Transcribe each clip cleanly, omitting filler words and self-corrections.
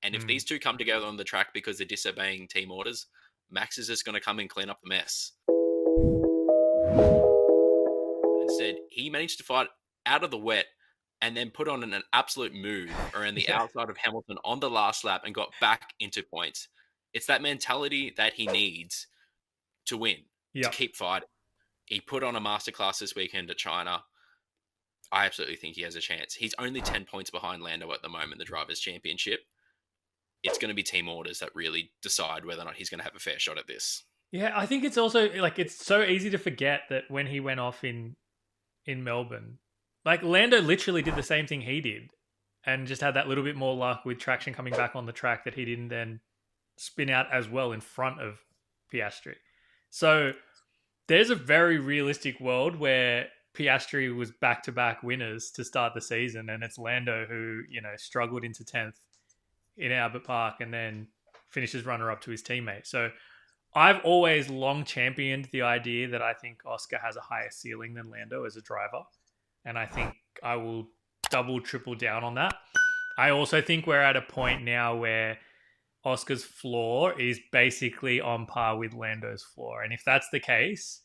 And if these two come together on the track because they're disobeying team orders, Max is just going to come and clean up the mess. Instead, he managed to fight out of the wet and then put on an absolute move around the outside of Hamilton on the last lap and got back into points. It's that mentality that he needs to win, to keep fighting. He put on a masterclass this weekend at China. I absolutely think he has a chance. He's only 10 points behind Lando at the moment, the Drivers' Championship. It's going to be team orders that really decide whether or not he's going to have a fair shot at this. Yeah, I think it's also, like, it's so easy to forget that when he went off in Melbourne, like, Lando literally did the same thing he did and just had that little bit more luck with traction coming back on the track that he didn't then spin out as well in front of Piastri. So there's a very realistic world where Piastri was back-to-back winners to start the season, and it's Lando who, struggled into 10th in Albert Park and then finishes runner-up to his teammate. So I've always long championed the idea that I think Oscar has a higher ceiling than Lando as a driver. And I think I will double, triple down on that. I also think we're at a point now where Oscar's floor is basically on par with Lando's floor. And if that's the case,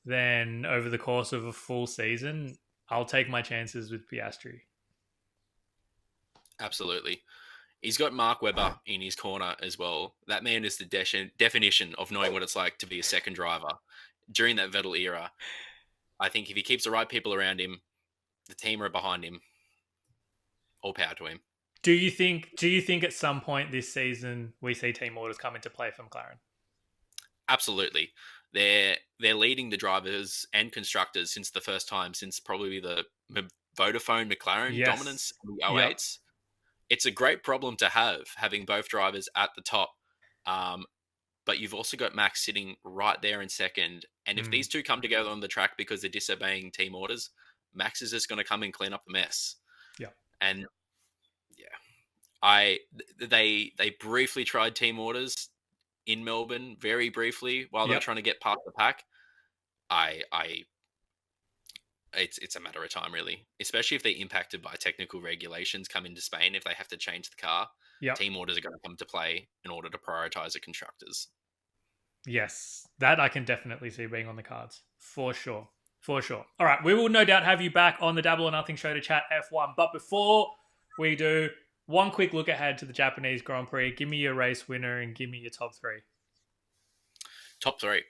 then over the course of a full season, I'll take my chances with Piastri. Absolutely. He's got Mark Webber in his corner as well. That man is the definition of knowing what it's like to be a second driver during that Vettel era. I think if he keeps the right people around him, the team are behind him. All power to him. Do you think at some point this season we see team orders come into play for McLaren? Absolutely. They're leading the drivers and constructors since the first time since probably the Vodafone McLaren dominance in the 08s. It's a great problem to have, having both drivers at the top. But you've also got Max sitting right there in second. And if these two come together on the track because they're disobeying team orders, Max is just going to come and clean up the mess. Yeah. And they briefly tried team orders in Melbourne, very briefly, while they're trying to get past the pack. It's a matter of time, really, especially if they're impacted by technical regulations come into Spain. If they have to change the car, team orders are going to come to play in order to prioritize the constructors. Yes, that I can definitely see being on the cards, for sure. For sure. All right, we will no doubt have you back on the Dabble or Nothing show to chat F1. But before we do, one quick look ahead to the Japanese Grand Prix. Give me your race winner and give me your top three. Top three.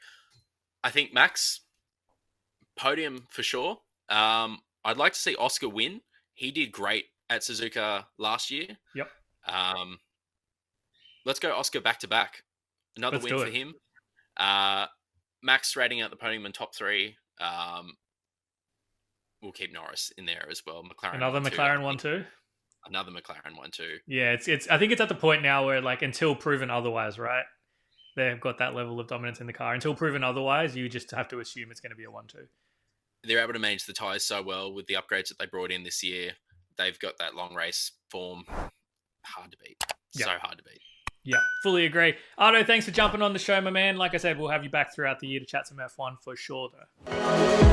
I think Max, podium for sure. I'd like to see Oscar win. He did great at Suzuka last year. Yep. Let's go Oscar back-to-back. Another win for him. Max rating out the podium in top three. We'll keep Norris in there as well. Another McLaren one too. Another McLaren one too. Yeah, it's. I think it's at the point now where, like, until proven otherwise, right? They've got that level of dominance in the car. Until proven otherwise, you just have to assume it's going to be a 1-2. They're able to manage the tyres so well with the upgrades that they brought in this year. They've got that long race form. Hard to beat. So hard to beat. Yeah, fully agree. Ardo, thanks for jumping on the show, my man. Like I said, we'll have you back throughout the year to chat some F1 for sure, though.